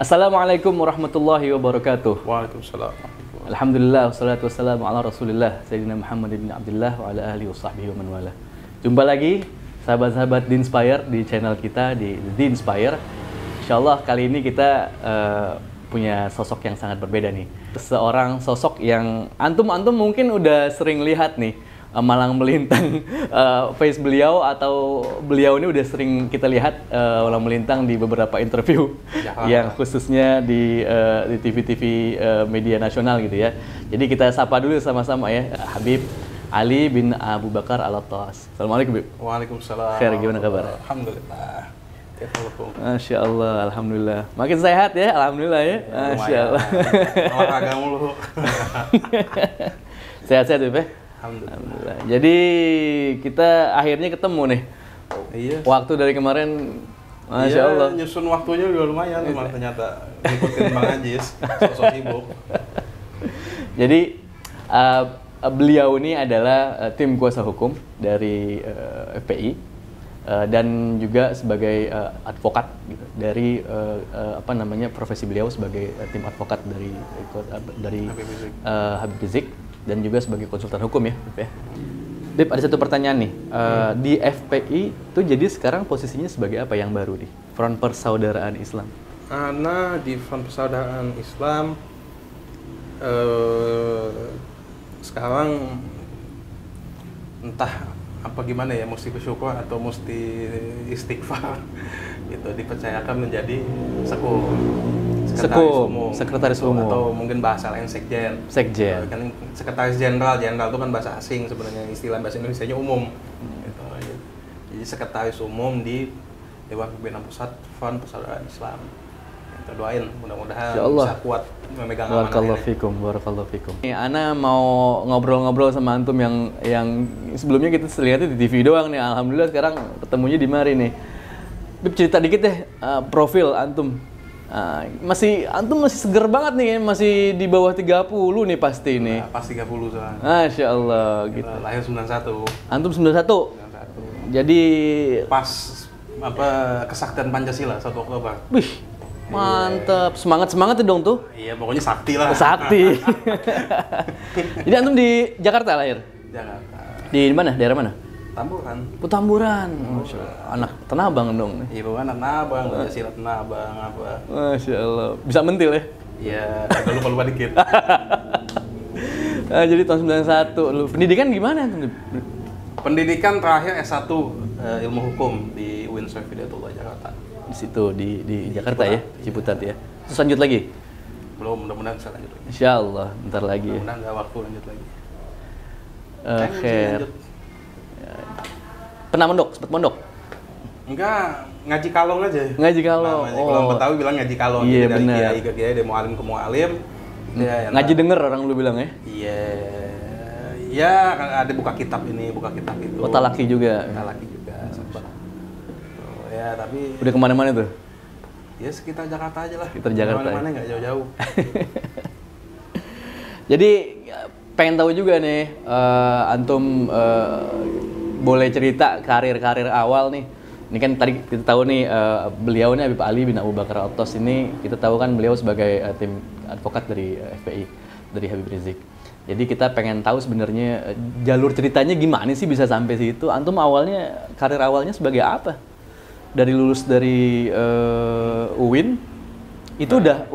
Assalamualaikum warahmatullahi wabarakatuh. Waalaikumsalam. Alhamdulillah, wassalatu wassalamu ala rasulillah Sayyidina Muhammad bin Abdullah wa ala alihi wa sahbihi wa man wala. Jumpa lagi sahabat-sahabat The Inspire di channel kita di The Inspire. Insyaallah kali ini kita punya sosok yang sangat berbeda nih. Seorang sosok yang antum mungkin udah sering lihat nih, malang melintang face beliau, atau beliau ini udah sering kita lihat malang melintang di beberapa interview yang khususnya di TV-TV media nasional gitu ya. Jadi kita sapa dulu sama-sama ya, Habib Ali bin Abu Bakar Al-Attas. Assalamualaikum, Habib. Waalaikumsalam. Khair, gimana kabar? Alhamdulillah. Masya Allah, alhamdulillah. Makin sehat ya, alhamdulillah ya. Masya Allah. Olahraga mulu. Sehat-sehat ya, Alhamdulillah. Jadi kita akhirnya ketemu nih. Iya. Waktu dari kemarin, Masya Iya, Allah. nyusun waktunya juga lumayan, malah ternyata ngikutin Bang Ajis, sosok sibuk. Jadi beliau ini adalah tim kuasa hukum dari FPI. Dan juga sebagai advokat gitu, dari profesi beliau sebagai tim advokat dari Habib Rizik, dan juga sebagai konsultan hukum ya, Dip, ya. Dip, ada satu pertanyaan nih, di FPI itu jadi sekarang posisinya sebagai apa yang baru nih? Front Persaudaraan Islam. Ana di Front Persaudaraan Islam sekarang entah apa gimana ya, mesti bersyukur atau mesti istighfar gitu, dipercayakan menjadi sekretaris umum atau mungkin bahasa lain sekjen. Kan sekretaris jenderal itu kan bahasa asing sebenarnya, istilah bahasa Indonesianya umum gitu. Jadi sekretaris umum di Dewan Pembinaan Pusat Front Persaudaraan Islam. Kita doain mudah-mudahan bisa kuat memegang amanah ini. Barakallahu fikum. Ana mau ngobrol-ngobrol sama antum yang sebelumnya kita lihatnya di TV doang nih. Alhamdulillah sekarang ketemunya di mari nih. Bib, cerita dikit deh profil antum. Antum masih seger banget nih, masih di bawah 30 nih pasti nih. Nah, pas 30 soalnya. Masya Allah gitu. Lahir 91. Antum 91. Jadi pas kesaktian Pancasila 1 Oktober. Wih, mantap, semangat dong tuh. Iya, pokoknya sakti lah. Sakti. Jadi antum di Jakarta lahir? Jakarta. Di mana? Daerah mana? Tamburan. Tamburan. Masya Allah. Anak Tanabang dong. Iya, bukan anak Tanabang, Pancasila Tanabang apa. Masya Allah. Bisa mentil ya? Iya, agak lupa dikit. Jadi tahun 91. Lu pendidikan gimana antum? Pendidikan terakhir S1 ilmu hukum di UIN Syarif Hidayatullah Jakarta. Di situ di Jakarta ya, Ciputat ya. Terus lanjut lagi? Belum, mudah-mudahan bisa lanjut lagi. Insya Allah, bentar lagi. Mudah-mudahan nggak waktu lanjut lagi. Khair. Pernah mondok? Sempet mondok? Enggak, ngaji kalong aja. Ngaji kalong. Kalau Betawi bilang ngaji kalong. Iya, dari benar. kiai ke kiai, dari mualim ke mualim. Ngaji denger orang lu bilang ya? Iya. Ya, ada buka kitab ini, buka kitab itu. Oh, talaki juga. Talaki juga. Ya, tapi udah kemana-mana tuh? Ya sekitar Jakarta aja lah. Sekitar Jakarta. Kemana-mana nggak jauh-jauh. Jadi pengen tahu juga nih, antum boleh cerita karir awal nih. Ini kan tadi kita tahu nih, beliau nih Habib Ali bin Abu Bakar Al-Attas ini, kita tahu kan beliau sebagai tim advokat dari FPI, dari Habib Rizik. Jadi kita pengen tahu sebenarnya jalur ceritanya gimana sih bisa sampai situ. Antum awalnya, karir awalnya sebagai apa? Dari lulus dari UIN itu udah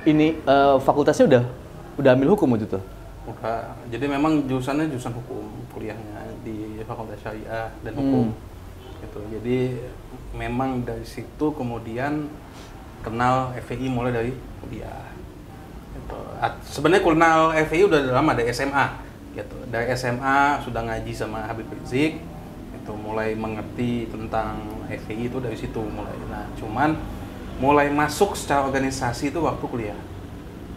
ini fakultasnya udah ambil hukum waktu itu. Udah. Jadi memang jurusannya jurusan hukum, kuliahnya di Fakultas Syariah dan Hukum. Gitu. Jadi memang dari situ kemudian kenal FPI mulai dari kuliah. Gitu. Sebenarnya kenal FPI udah lama dari SMA. Gitu. Dari SMA sudah ngaji sama Habib Rizik. Mulai mengerti tentang FPI itu dari situ mulai. Nah, cuman mulai masuk secara organisasi itu waktu kuliah.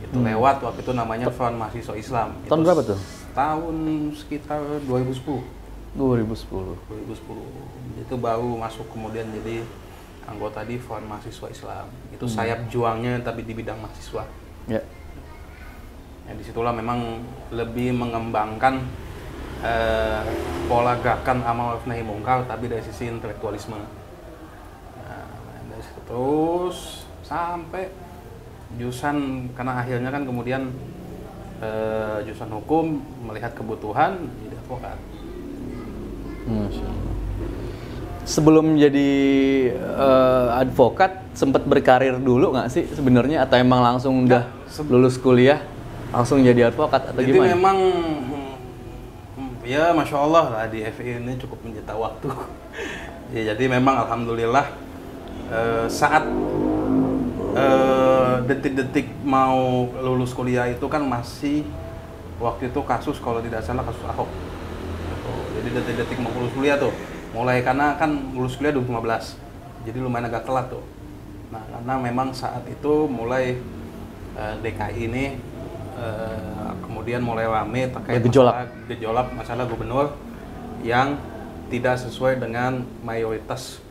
Itu lewat waktu itu namanya Front Mahasiswa Islam. Tahun berapa tuh? Tahun sekitar 2010. 2010. Itu baru masuk kemudian jadi anggota di Front Mahasiswa Islam. Itu sayap juangnya tapi di bidang mahasiswa. Ya. Ya, disitulah memang lebih mengembangkan pola gerakan amal ma'ruf nahi mungkar tapi dari sisi intelektualisme. Nah, dari situ terus sampai jurusan karena akhirnya kan kemudian jurusan hukum melihat kebutuhan jadi advokat. Masya Allah. Sebelum jadi advokat sempat berkarir dulu nggak sih sebenarnya atau emang langsung udah lulus kuliah langsung jadi advokat atau Jadi gimana? memang ya Masya Allah lah di FI ini cukup menyita waktu. Ya, jadi memang alhamdulillah saat detik-detik mau lulus kuliah itu kan masih waktu itu kasus kalau tidak salah kasus Ahok. Gitu. Jadi detik-detik mau lulus kuliah tuh mulai karena kan lulus kuliah 2015. Jadi lumayan agak telat tuh. Nah, karena memang saat itu mulai DKI ini kemudian mulai rame terkait gejolak masalah gubernur yang tidak sesuai dengan mayoritas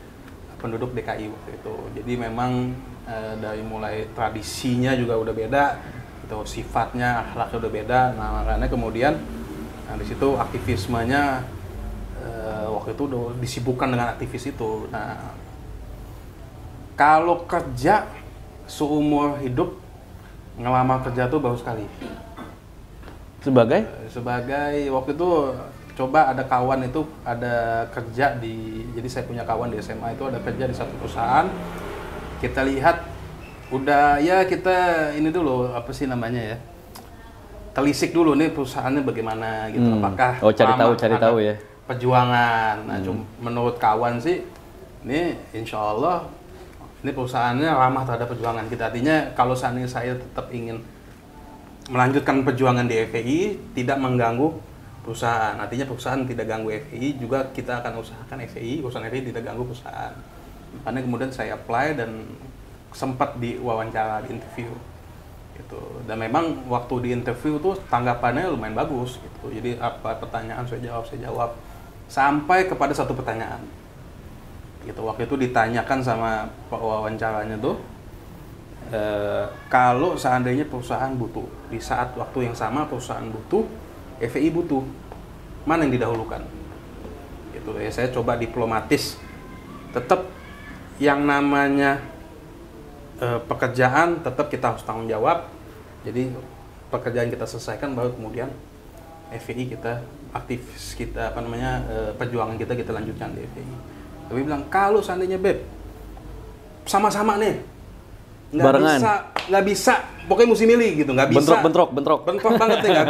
penduduk DKI waktu itu. Jadi memang dari mulai tradisinya juga udah beda, gitu, sifatnya, akhlaknya udah beda. Nah, makanya kemudian di situ aktivismenya waktu itu udah disibukkan dengan aktivis itu. Nah, kalau kerja seumur hidup ngelamar kerja tuh baru sekali. Sebagai waktu itu coba ada kawan itu ada kerja jadi saya punya kawan di SMA itu ada kerja di satu perusahaan. Kita lihat udah ya kita ini dulu apa sih namanya ya, telisik dulu nih perusahaannya bagaimana gitu, apakah cari tahu ya perjuangan. Nah, menurut kawan sih ini insya Allah ini perusahaannya ramah terhadap perjuangan kita. Artinya kalau seandainya saya tetap ingin melanjutkan perjuangan di FPI tidak mengganggu perusahaan. Artinya perusahaan tidak ganggu FPI, juga kita akan usahakan FPI, perusahaan FPI tidak ganggu perusahaan. Karena kemudian saya apply dan sempat diwawancara di interview gitu. Dan memang waktu di interview tuh tanggapannya lumayan bagus gitu. Jadi apa pertanyaan saya jawab sampai kepada satu pertanyaan. Gitu. Waktu itu ditanyakan sama wawancaranya tuh kalau seandainya perusahaan butuh di saat waktu yang sama perusahaan butuh, FPI butuh, mana yang didahulukan? Gitu ya, saya coba diplomatis, tetap yang namanya pekerjaan tetap kita harus tanggung jawab. Jadi pekerjaan kita selesaikan baru kemudian FPI kita aktivis kita perjuangan kita lanjutkan di FPI. Tapi bilang kalau seandainya Beb sama-sama nih nggak bisa pokoknya mesti milih gitu, nggak bisa bentrok banget ya,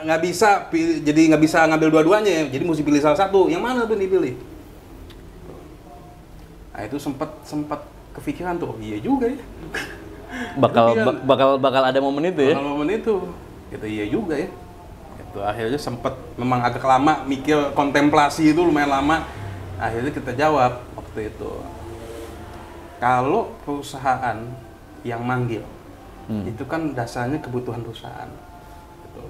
nggak bisa jadi nggak bisa ngambil dua-duanya ya, jadi mesti pilih salah satu, yang mana tuh dipilih. Nah itu sempat kepikiran tuh, iya juga ya bakal ada momen itu ya, gitu, iya juga ya itu. Akhirnya sempat memang agak lama mikir, kontemplasi itu lumayan lama. Akhirnya kita jawab waktu itu, kalau perusahaan yang manggil itu kan dasarnya kebutuhan perusahaan gitu.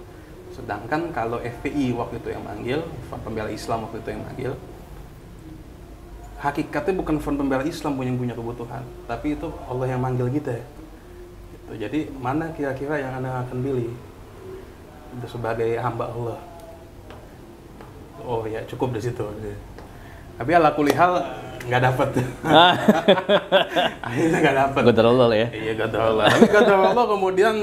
Sedangkan kalau FPI waktu itu yang manggil, Front Pembela Islam waktu itu yang manggil, hakikatnya bukan Front Pembela Islam yang punya kebutuhan, tapi itu Allah yang manggil kita gitu. Jadi mana kira-kira yang Anda akan pilih sebagai hamba Allah? Oh ya cukup di situ. Tapi ala kulihal nggak dapet. Akhirnya nggak dapet. Qadar Allah ya. Iya qadar Allah. Tapi qadar Allah kemudian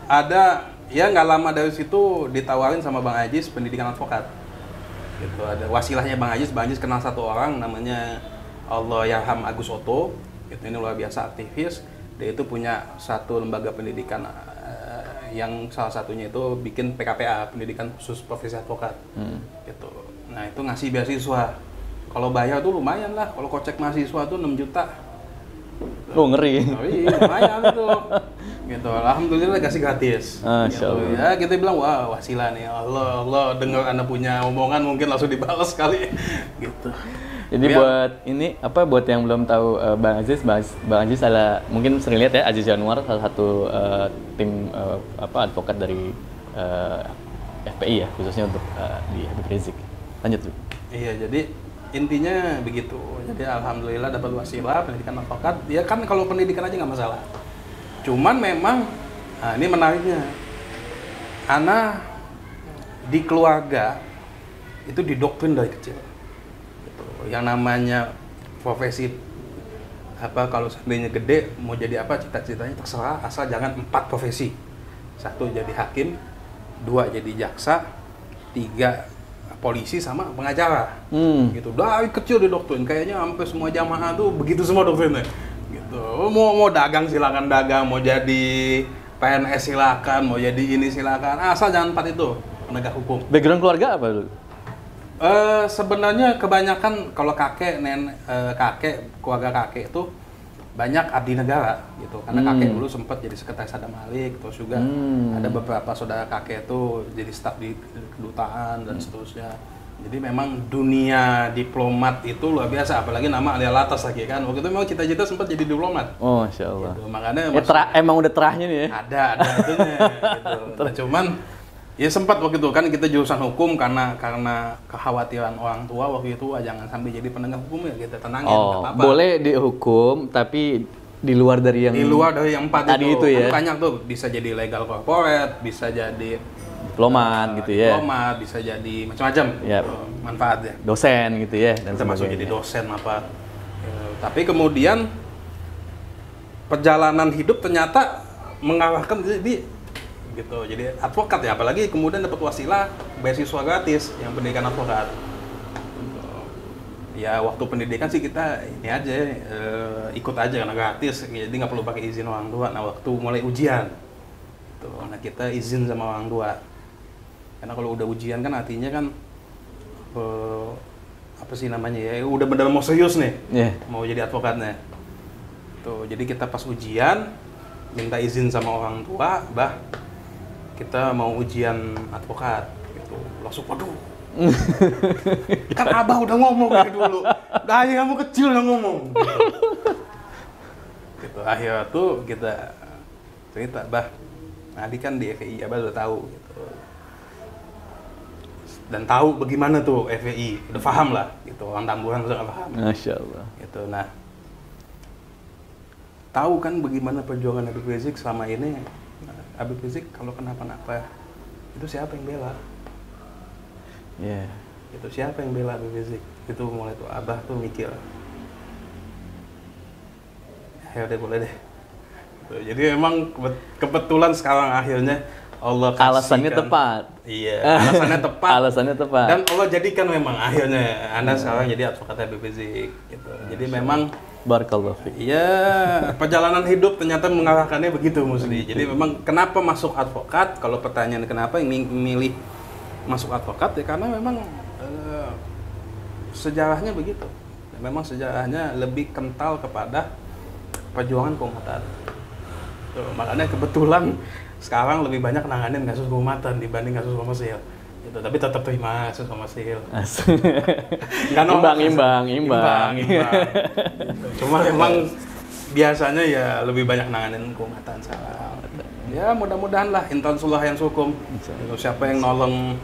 ada ya nggak lama dari situ ditawarin sama Bang Ajis pendidikan advokat. Gitu, ada wasilahnya Bang Ajis kenal satu orang namanya Allahyarham Agus Oto. Gitu, ini luar biasa aktivis. Dia itu punya satu lembaga pendidikan yang salah satunya itu bikin PKPA, pendidikan khusus profesi advokat. Gitu. Nah itu ngasih beasiswa. Kalau bayar tuh lumayan lah. Kalau kocek mahasiswa tuh 6 juta. Oh ngeri. Oh, iya, lumayan tuh. Gitu. Alhamdulillah kasih gratis. Gitu. Ya kita bilang wah wasilah nih. Allah dengar Anda punya omongan mungkin langsung dibalas kali. Gitu. Jadi buat yang belum tahu Bang Aziz adalah mungkin sering lihat ya, Aziz Januar salah satu tim advokat dari FPI ya, khususnya untuk di Habib Rizik. Lanjut tuh. Iya, jadi intinya begitu. Jadi alhamdulillah dapat wasilah pendidikan advokat. Ya kan kalau pendidikan aja nggak masalah. Cuman memang ini menariknya, Ana di keluarga itu didoktrin dari kecil. Gitu. Yang namanya profesi apa kalau seandainya gede mau jadi apa cita-citanya terserah, asal jangan 4 profesi. 1 jadi hakim, 2 jadi jaksa, 3 polisi sama pengacara. Gitu. Dari kecil didokterin, kayaknya sampai semua jamaah tuh begitu semua doktrinnya. Gitu. Mau dagang silakan dagang, mau jadi PNS silakan, mau jadi ini silakan, asal jangan 4 itu, penegak hukum. Background keluarga apa dulu? Sebenarnya kebanyakan kalau keluarga kakek itu banyak abdi negara gitu, karena kakek dulu sempat jadi sekretaris Adam Malik, terus juga ada beberapa saudara kakek itu jadi staf di kedutaan dan seterusnya. Jadi memang dunia diplomat itu luar biasa, apalagi nama Ali Alatas lagi kan. Waktu itu memang cita-cita sempat jadi diplomat. Oh, Masya Allah. Gitu. Makanya emang udah terahnya nih ya? Ada itunya gitu. Nah, cuman ya sempat waktu itu kan kita jurusan hukum karena kekhawatiran orang tua waktu itu jangan sampai jadi penegak hukum ya kita tenangin. Oh, boleh dihukum tapi di luar dari yang 4 tadi itu ya. Banyak tuh, bisa jadi legal corporate, bisa jadi diplomat gitu ya. Diplomat, bisa jadi macam-macam manfaatnya. Dosen gitu ya dan termasuk jadi dosen apa. Tapi kemudian perjalanan hidup ternyata mengarahkan gitu, jadi advokat ya, apalagi kemudian dapat wasilah beasiswa gratis yang pendidikan advokat. Ya waktu pendidikan sih kita ini aja ikut aja karena gratis, jadi nggak perlu pakai izin orang tua. Nah waktu mulai ujian, gitu, nah kita izin sama orang tua, karena kalau udah ujian kan artinya kan apa sih namanya ya, udah benar mau serius nih, mau jadi advokatnya. Tuh, jadi kita pas ujian minta izin sama orang tua, kita mau ujian advokat gitu. Langsung waduh. Kan abah udah ngomong dari dulu. Dari kamu kecil udah ngomong. Gitu. Akhirnya tuh kita cerita, Adi kan di FEI, abah udah tahu gitu. Dan tahu bagaimana tuh FEI, udah paham lah gitu. Orang Tamburan udah paham. Masya Allah. Gitu. Nah, tahu kan bagaimana perjuangan Habib Rizik selama ini. Habib Rizik kalau kenapa-napa itu siapa yang bela? Itu siapa yang bela Habib Rizik? Itu mulai tuh abah tuh mikir, ya udah boleh deh. Jadi memang kebetulan sekarang akhirnya Allah kasihkan. Alasannya tepat. Iya, alasannya tepat. Alasannya tepat. Dan Allah jadikan memang akhirnya Anda sekarang jadi advokat Habib Rizik. Gitu. Jadi memang Barakallahu fiik. iya, perjalanan hidup ternyata mengarahkannya begitu Musli. Jadi memang kenapa masuk advokat? Kalau pertanyaan kenapa yang memilih masuk advokat ya karena memang sejarahnya begitu. Memang sejarahnya lebih kental kepada perjuangan keumatan. Tuh, makanya kebetulan sekarang lebih banyak nanganin kasus keumatan dibanding kasus komersil. Gitu, tapi tetap terima kasus komersil. Imbang. Gitu. Cuma memang biasanya ya lebih banyak nanganin keumatan sekarang. Ya mudah-mudahan lah intansullah yang hukum. Gitu, siapa yang nolong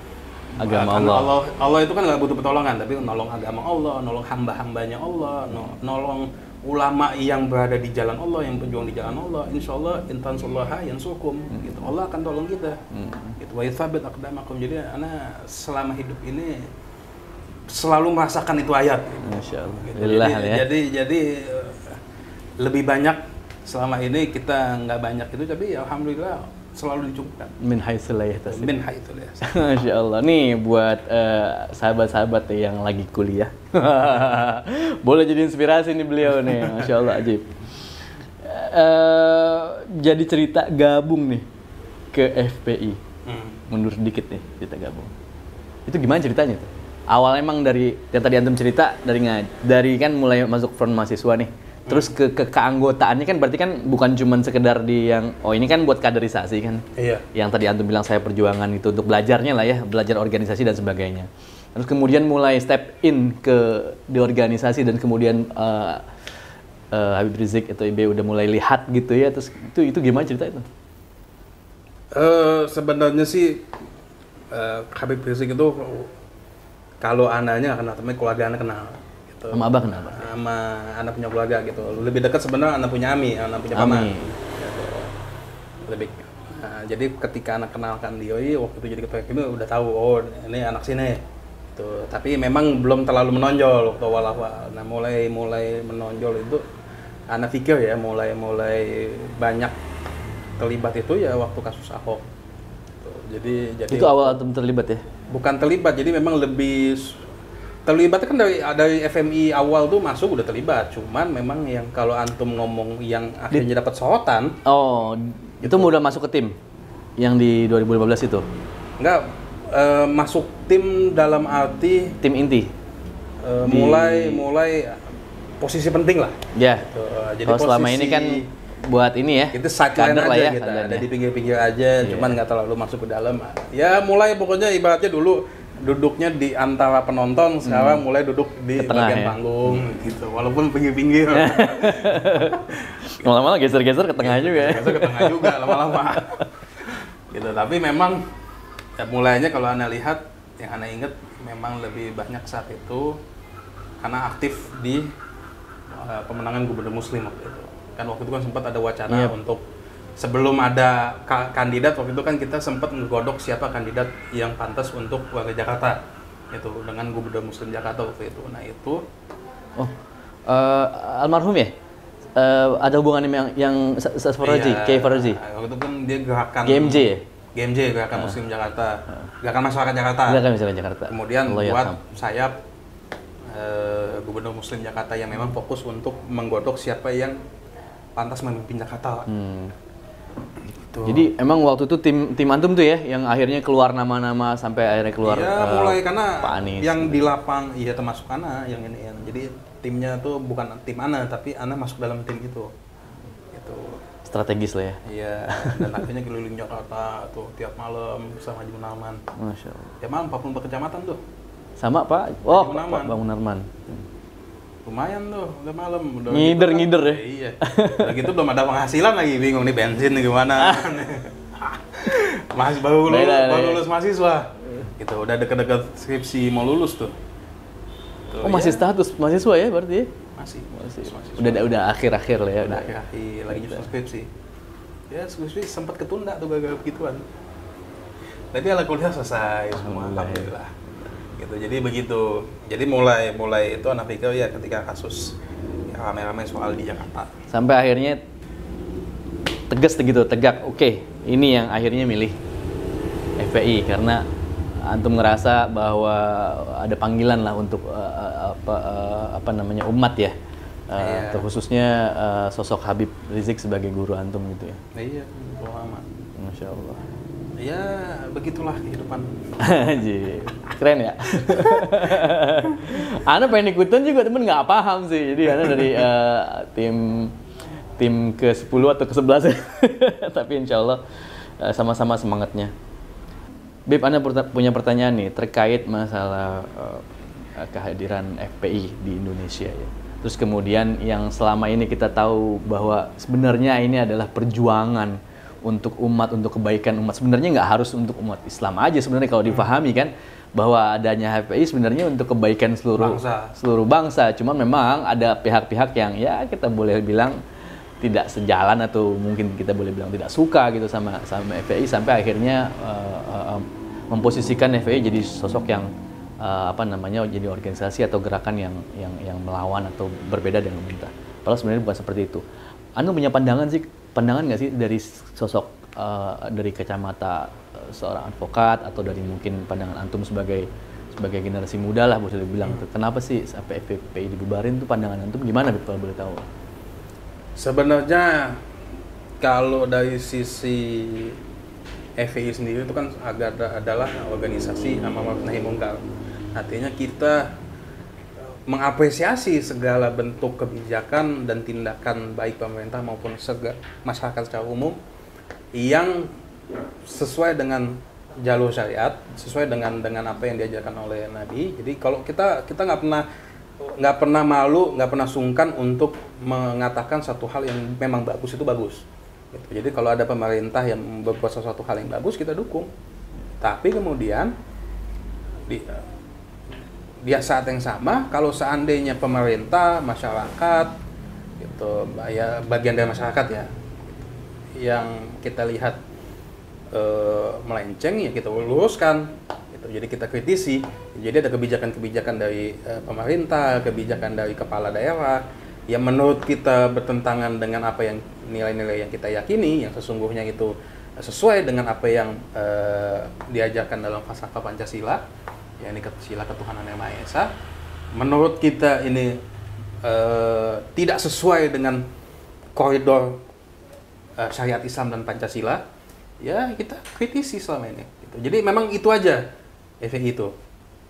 agama Allah. Allah itu kan nggak butuh pertolongan, tapi nolong agama Allah, nolong hamba-hambanya Allah, nolong ulama yang berada di jalan Allah, yang berjuang di jalan Allah. Insya Allah intansullah yang hukum. Gitu, Allah akan tolong kita. Gitu, wa yuthabbit aqdamakum. Jadi anak selama hidup ini selalu merasakan itu ayat. Masya Allah. Gitu. Jadi lebih banyak selama ini kita nggak banyak itu, tapi alhamdulillah selalu dicukupkan. Min haitsu la yahtasib. Min haitsu la yahtasib. Masya Allah. Nih buat sahabat-sahabat yang lagi kuliah. Boleh jadi inspirasi nih beliau nih. Masya Allah, ajib. Jadi cerita gabung nih ke FPI. Mundur sedikit nih, cerita gabung. Itu gimana ceritanya tuh? Awal emang dari yang tadi antum cerita dari kan mulai masuk front mahasiswa nih. Terus ke keanggotaannya kan berarti kan bukan cuma sekedar di yang ini kan buat kaderisasi kan. Iya. Yang tadi antum bilang saya perjuangan itu untuk belajarnya lah ya, belajar organisasi dan sebagainya. Terus kemudian mulai step in di organisasi dan kemudian Habib Rizik atau IB udah mulai lihat gitu ya. Terus itu gimana cerita itu? Sebenarnya sih Habib Rizik itu kalau anaknya nggak kenal, tapi keluarga anak kenal. Gitu. Sama abah kenapa? Sama anak punya keluarga gitu. Lebih dekat sebenarnya anak punya Ami, anak punya paman. Gitu. Lebih. Nah, jadi ketika anak kenalkan Dioi waktu itu jadi ketua FPI udah tahu, oh ini anak sini. Gitu. Tapi memang belum terlalu menonjol waktu awal-awal. Nah mulai menonjol itu Ana pikir ya mulai banyak terlibat itu ya waktu kasus Ahok. Jadi itu awal antum terlibat ya? Bukan terlibat, jadi memang lebih terlibat kan dari FMI awal tuh masuk udah terlibat. Cuman memang yang kalau antum ngomong yang akhirnya dapat sorotan. Oh, itu udah masuk ke tim yang di 2015 itu? Enggak, masuk tim dalam arti tim inti. Mulai posisi penting lah. Ya. Jadi kalau selama ini kan buat ini ya. Itu sideline aja ya, kita, ada di pinggir-pinggir aja, cuman nggak terlalu masuk ke dalam. Ya mulai pokoknya ibaratnya dulu duduknya di antara penonton, sekarang mulai duduk di bagian panggung gitu, walaupun pinggir-pinggir. Lama-lama geser-geser ke tengah juga. Geser ke tengah juga lama-lama. Gitu, tapi memang ya mulainya kalau Anda lihat, yang Anda ingat memang lebih banyak saat itu karena aktif di pemenangan gubernur Muslim waktu itu. Kan waktu itu kan sempat ada wacana untuk sebelum ada kandidat, waktu itu kan kita sempat ngegodok siapa kandidat yang pantas untuk warga Jakarta itu dengan gubernur Muslim Jakarta waktu itu. Nah itu almarhum ya, ada hubungan yang Farzi, Kiai Farzi. Waktu itu kan dia gerakan GMJ ya? GMJ, Gerakan Muslim Jakarta, Gerakan Masyarakat Jakarta. Gerakan Masyarakat Jakarta. Kemudian buat sayap gubernur Muslim Jakarta yang memang fokus untuk menggodok siapa yang pantas memimpin Jakarta. Gitu. Jadi emang waktu itu tim antum tuh ya yang akhirnya keluar nama-nama sampai akhirnya keluar. Iya, mulai karena Pak Anies. Yang di lapang, iya termasuk Ana yang ini ya. Jadi timnya tuh bukan tim Ana, tapi Ana masuk dalam tim itu. Gitu. Strategis lah ya. Iya, dan akhirnya keliling Jakarta tuh tiap malam bersama Haji Munarman. Masya Allah. Tiap malam 44 kecamatan tuh. Sama Pak? Oh, Pak Munarman. Lumayan tuh, udah malam. Udah ngider ya? Iya. Udah gitu belum ada penghasilan lagi, bingung nih bensin nih gimana. Masih baru lulus mahasiswa. Gitu, udah deket-deket skripsi mau lulus tuh. Oh, masih status mahasiswa ya berarti ya? Masih. Udah akhir-akhir lah ya. Udah akhir-akhir, lagi nyusun skripsi. Ya, skripsi sempat ketunda tuh gara-gara begituan. Tapi kuliah selesai semua, alhamdulillah. Gitu, jadi begitu. Jadi mulai itu anak pikir ya ketika kasus ya, rame-rame soal di Jakarta. Sampai akhirnya tegak. Oke, ini yang akhirnya milih FPI karena antum ngerasa bahwa ada panggilan lah untuk umat ya. Terkhususnya sosok Habib Rizik sebagai guru antum gitu ya. Iya, ulama. Masya Allah. Ya, begitulah kehidupan. Haji, keren ya. Ana pengen ikutan juga, temen nggak paham sih. Jadi Ana dari tim ke-10 atau ke-11. Tapi insya Allah sama-sama semangatnya. Bib, Ana punya pertanyaan nih terkait masalah kehadiran FPI di Indonesia ya. Terus kemudian yang selama ini kita tahu bahwa sebenarnya ini adalah perjuangan untuk umat, untuk kebaikan umat. Sebenarnya nggak harus untuk umat Islam aja sebenarnya kalau dipahami kan, bahwa adanya FPI sebenarnya untuk kebaikan seluruh bangsa. Cuma memang ada pihak-pihak yang ya kita boleh bilang tidak sejalan atau mungkin kita boleh bilang tidak suka gitu sama FPI sampai akhirnya memposisikan FPI jadi sosok yang jadi organisasi atau gerakan yang melawan atau berbeda dengan pemerintah. Padahal sebenarnya bukan seperti itu. Anda punya pandangan nggak sih dari sosok dari kacamata seorang advokat atau dari mungkin pandangan antum sebagai generasi muda lah boleh dibilang, kenapa sih sampai FPI dibubarin tuh, pandangan antum gimana kalau boleh tahu? Sebenarnya kalau dari sisi FPI sendiri itu kan adalah organisasi amar ma'ruf nahi munkar. Artinya kita mengapresiasi segala bentuk kebijakan dan tindakan baik pemerintah maupun masyarakat secara umum yang sesuai dengan jalur syariat, sesuai dengan apa yang diajarkan oleh Nabi. Jadi kalau kita nggak pernah malu, nggak pernah sungkan untuk mengatakan satu hal yang memang bagus itu bagus. Gitu. Jadi kalau ada pemerintah yang berbuat sesuatu hal yang bagus kita dukung. Tapi kemudian di saat yang sama, kalau seandainya pemerintah, masyarakat, gitu, ya bagian dari masyarakat ya, yang kita lihat melenceng ya kita luruskan, gitu. Jadi kita kritisi. Jadi ada kebijakan-kebijakan dari pemerintah, kebijakan dari kepala daerah yang menurut kita bertentangan dengan apa yang nilai-nilai yang kita yakini, yang sesungguhnya itu sesuai dengan apa yang diajarkan dalam falsafah Pancasila, yakni sila ketuhanan yang Maha Esa. Menurut kita ini tidak sesuai dengan koridor syariat Islam dan Pancasila, ya kita kritisi selama ini. Gitu. Jadi memang itu aja FPI itu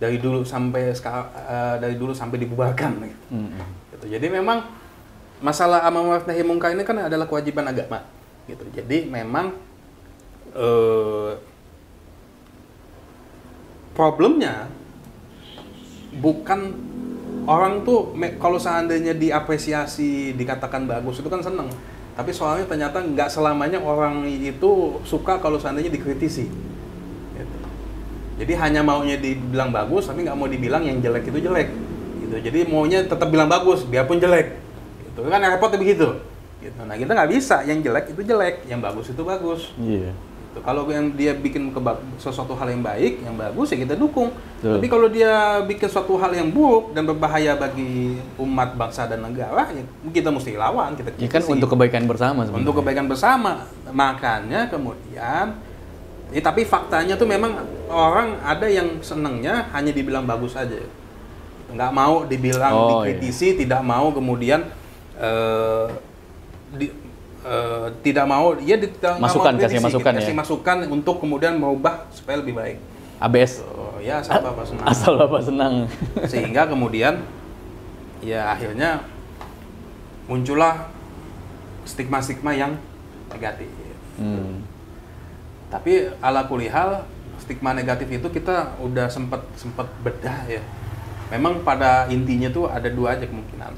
dari dulu sampai dibubarkan. Gitu. Gitu. Jadi memang masalah amar ma'ruf nahi munkar ini kan adalah kewajiban agama. Gitu. Jadi memang problemnya bukan orang tuh kalau seandainya diapresiasi, dikatakan bagus itu kan seneng. Tapi soalnya ternyata nggak selamanya orang itu suka kalau seandainya dikritisi. Gitu. Jadi hanya maunya dibilang bagus, tapi nggak mau dibilang yang jelek itu jelek. Gitu. Jadi maunya tetap bilang bagus, biarpun jelek. Gitu. Kan repotnya begitu. Gitu. Nah kita nggak bisa, yang jelek itu jelek, yang bagus itu bagus. Iya. Gitu. Kalau yang dia bikin sesuatu hal yang baik, yang bagus ya kita dukung. Betul. Tapi kalau dia bikin suatu hal yang buruk dan berbahaya bagi umat, bangsa dan negara, ya kita mesti lawan, kita kritisi. Ya kan untuk kebaikan bersama sebenarnya. Untuk kebaikan bersama. Makanya kemudian tapi faktanya tuh memang orang ada yang senengnya hanya dibilang bagus aja. Nggak mau dibilang dikritisi, iya. Tidak mau kemudian tidak mau kasih masukan untuk kemudian merubah supaya lebih baik. ABS. Ya asal Bapak senang. Asal Bapak senang. Sehingga kemudian ya akhirnya muncullah stigma-stigma yang negatif. Tapi ala kulihal stigma negatif itu kita udah sempat bedah ya. Memang pada intinya tuh ada dua aja kemungkinan.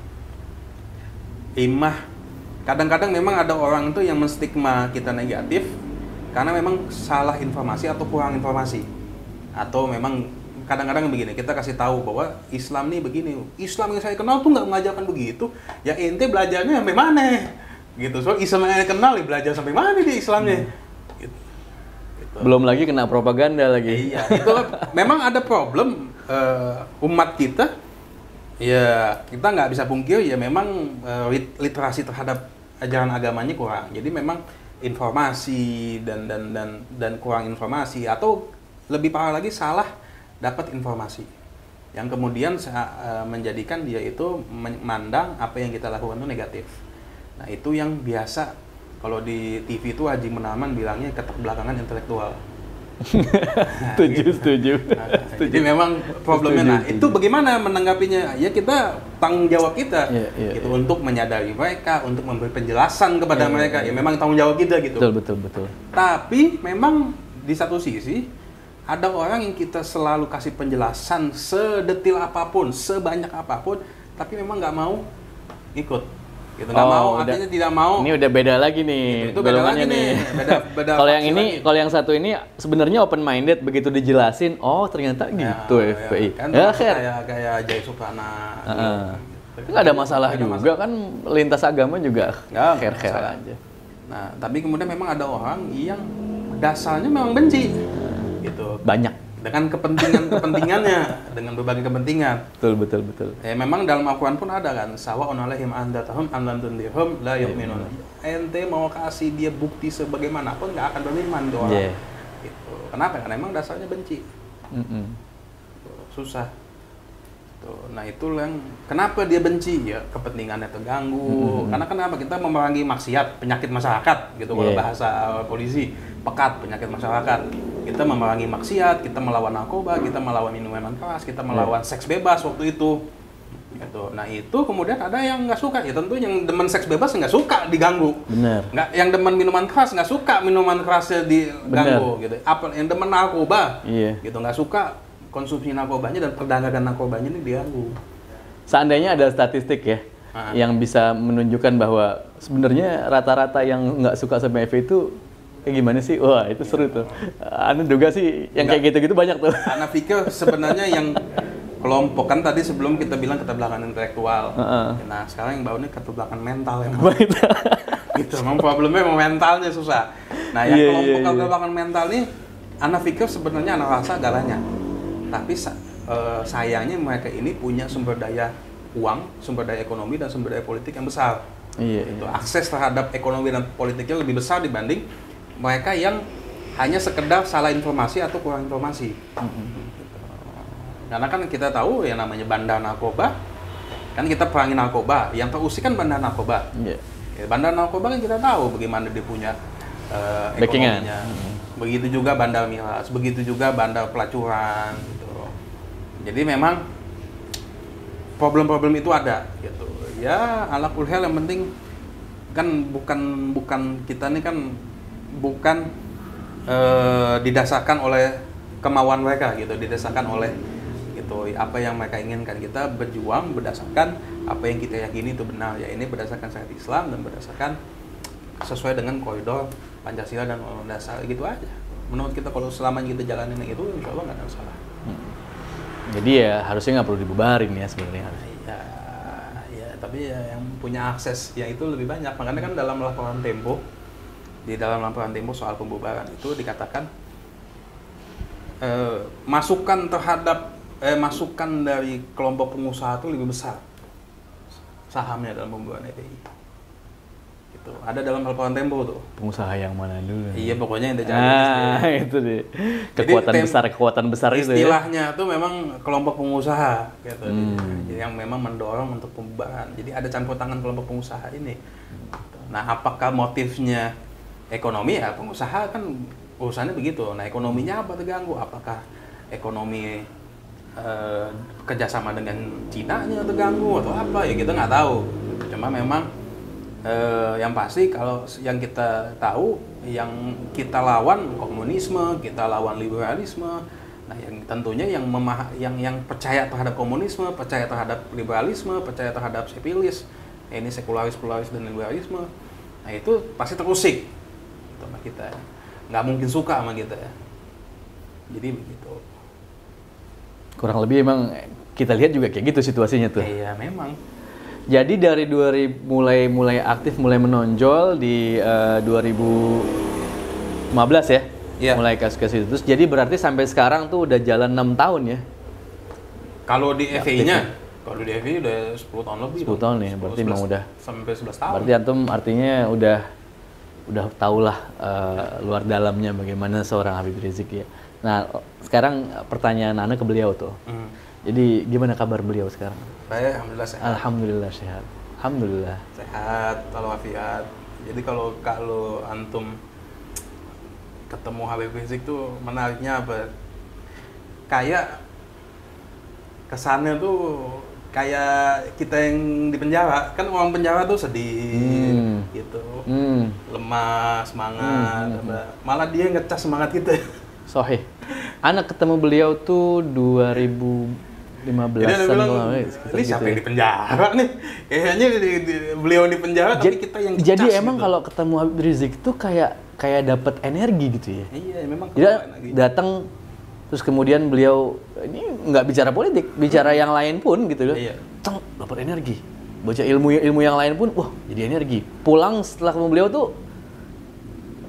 Kadang-kadang memang ada orang tuh yang menstigma kita negatif karena memang salah informasi atau kurang informasi. Atau memang kadang-kadang begini, kita kasih tahu bahwa Islam nih begini. Islam yang saya kenal tuh nggak mengajarkan begitu. Ya ente belajarnya sampai mana? Gitu. So Islam yang saya kenal belajar sampai mana dia Islamnya? Gitu. Belum lagi kena propaganda lagi. Iya, itu memang ada problem umat kita. Ya kita nggak bisa pungkir ya memang literasi terhadap ajaran agamanya kurang. Jadi memang informasi dan kurang informasi atau lebih parah lagi salah dapat informasi yang kemudian menjadikan dia itu memandang apa yang kita lakukan itu negatif. Nah itu yang biasa kalau di TV itu Haji Menaman bilangnya keterbelakangan intelektual. Setuju. Jadi memang problemnya. Nah itu bagaimana menanggapinya? Ya kita tanggung jawab kita gitu untuk menyadari mereka, untuk memberi penjelasan kepada mereka. Ya memang tanggung jawab kita gitu. Betul. Tapi memang di satu sisi ada orang yang kita selalu kasih penjelasan sedetil apapun, sebanyak apapun, tapi memang nggak mau ikut. Gitu, nggak mau, artinya tidak mau. Ini udah beda lagi nih. Itu beda lagi nih. Beda kalau yang ini, kalau yang satu ini sebenarnya open minded, begitu dijelasin, oh ternyata gitu FPI. Kan kayak Jai Sukana. Nggak ada masalah juga kan, lintas agama juga care-care aja. Nah, tapi kemudian memang ada orang yang dasarnya memang benci. Gitu. Banyak dengan kepentingannya dengan berbagai kepentingan. Betul. Ya memang dalam Al-Qur'an pun ada kan, sawa'un 'alaihim andatahum am lam tundirhum la yu'minun. Ente mau kasih dia bukti sebagaimanapun nggak akan beriman tuh orang. Gitu. Kenapa? Karena memang dasarnya benci. Susah. Tuh. Nah itu yang kenapa dia benci ya, kepentingannya terganggu. Karena kenapa? Kita memerangi maksiat, penyakit masyarakat gitu kalau bahasa polisi, pekat, penyakit masyarakat. Kita memerangi maksiat, kita melawan narkoba, kita melawan minuman keras, kita melawan seks bebas waktu itu. Gitu. Nah itu kemudian ada yang nggak suka, ya tentu yang demen seks bebas nggak suka diganggu. Bener. Nggak, yang demen minuman keras nggak suka minuman kerasnya diganggu. Gitu. Apa yang demen narkoba, gitu nggak suka konsumsi narkobanya dan perdagangan narkobanya ini diganggu. Seandainya ada statistik ya, yang bisa menunjukkan bahwa sebenarnya rata-rata yang nggak suka sama FPI itu kayak gimana sih? Wah itu seru tuh. Anu juga sih yang kayak gitu-gitu banyak tuh. Ana pikir sebenarnya yang kelompok kan tadi sebelum kita bilang keterbelakangan intelektual. Nah sekarang yang baru ini keterbelakangan mental yang gitu. Memang problemnya memang mentalnya susah. Nah yang kelompok keterbelakangan mental ini, Ana pikir sebenarnya Ana rasa galanya. Tapi sayangnya mereka ini punya sumber daya uang, sumber daya ekonomi dan sumber daya politik yang besar. Iya, Itu akses terhadap ekonomi dan politiknya lebih besar dibanding mereka yang hanya sekedar salah informasi atau kurang informasi. Gitu. Karena kan kita tahu yang namanya bandar narkoba, kan kita perangi narkoba, yang terusik kan bandar narkoba. Iya. Ya, bandar narkoba kan kita tahu bagaimana dia punya ekonominya. Begitu juga bandar miras, begitu juga bandar pelacuran. Gitu. Jadi memang problem-problem itu ada. Gitu. Ya, ala kulli hal yang penting kan bukan kita ini kan bukan didasarkan oleh kemauan mereka gitu, didasarkan oleh gitu apa yang mereka inginkan. Kita berjuang berdasarkan apa yang kita yakini itu benar. Ya ini berdasarkan syariat Islam dan berdasarkan sesuai dengan koridor Pancasila dan Undang-Undang Dasar gitu aja. Menurut kita kalau selamanya kita jalanin itu, insya Allah nggak ada masalah. Jadi ya harusnya nggak perlu dibubarin ya sebenarnya. Ya, tapi ya yang punya akses ya itu lebih banyak. Makanya kan dalam laporan Tempo, di dalam laporan Tempo soal pembubaran itu dikatakan masukan dari kelompok pengusaha itu lebih besar sahamnya dalam pembubaran FPI. Gitu. Ada dalam laporan Tempo tuh. Pengusaha yang mana dulu? Iya, pokoknya yang jangan. Itu deh. Kekuatan besar itu ya. Istilahnya tuh memang kelompok pengusaha gitu. Jadi yang memang mendorong untuk pembubaran. Jadi ada campur tangan kelompok pengusaha ini. Nah, apakah motifnya ekonomi? Ya pengusaha kan urusannya begitu. Nah, ekonominya apa terganggu? Apakah ekonomi kerjasama dengan Cina-nya terganggu atau apa? Ya kita nggak tahu. Cuma memang yang pasti kalau yang kita tahu, yang kita lawan komunisme, kita lawan liberalisme. Nah, yang tentunya yang percaya terhadap komunisme, percaya terhadap liberalisme, percaya terhadap sivilis, ini sekularis, pluralis dan liberalisme. Nah, itu pasti terusik sama kita. Nggak mungkin suka sama kita ya. Jadi begitu. Kurang lebih emang kita lihat juga kayak gitu situasinya tuh. Iya, memang. Jadi dari 2000 mulai aktif, mulai menonjol di 2015 ya, Iya. mulai kasus-kasus itu. Terus jadi berarti sampai sekarang tuh udah jalan 6 tahun ya? Kalau di FPI-nya, kalau di FPI udah 10 tahun lebih. 10 tahun nih, berarti memang udah sampai 11 tahun. Berarti antum artinya udah tahulah luar dalamnya bagaimana seorang Habib Rizik ya. Nah, sekarang pertanyaan Ana ke beliau tuh. Jadi gimana kabar beliau sekarang? Baik, alhamdulillah sehat. Alhamdulillah sehat. Alhamdulillah. Sehat, walafiat. Jadi kalau antum ketemu Habib Rizik tuh menariknya apa? Kayak kesannya tuh kayak kita yang di penjara. Kan orang penjara tuh sedih gitu. Lemah, semangat. Malah dia ngecas semangat kita. Sohih. Anak ketemu beliau tuh 2015-an. Ini siapa yang di penjara nih? Kayaknya beliau di penjara, tapi kita yang dicas. Jadi emang gitu. Kalau ketemu Habib Rizik tuh kayak dapat energi gitu ya? Iya, memang. Jadi datang terus kemudian beliau ini nggak bicara politik, bicara yang lain pun gitu loh. Iya. Dapat energi. Baca ilmu yang lain pun, wah jadi energi. Pulang setelah ketemu beliau tuh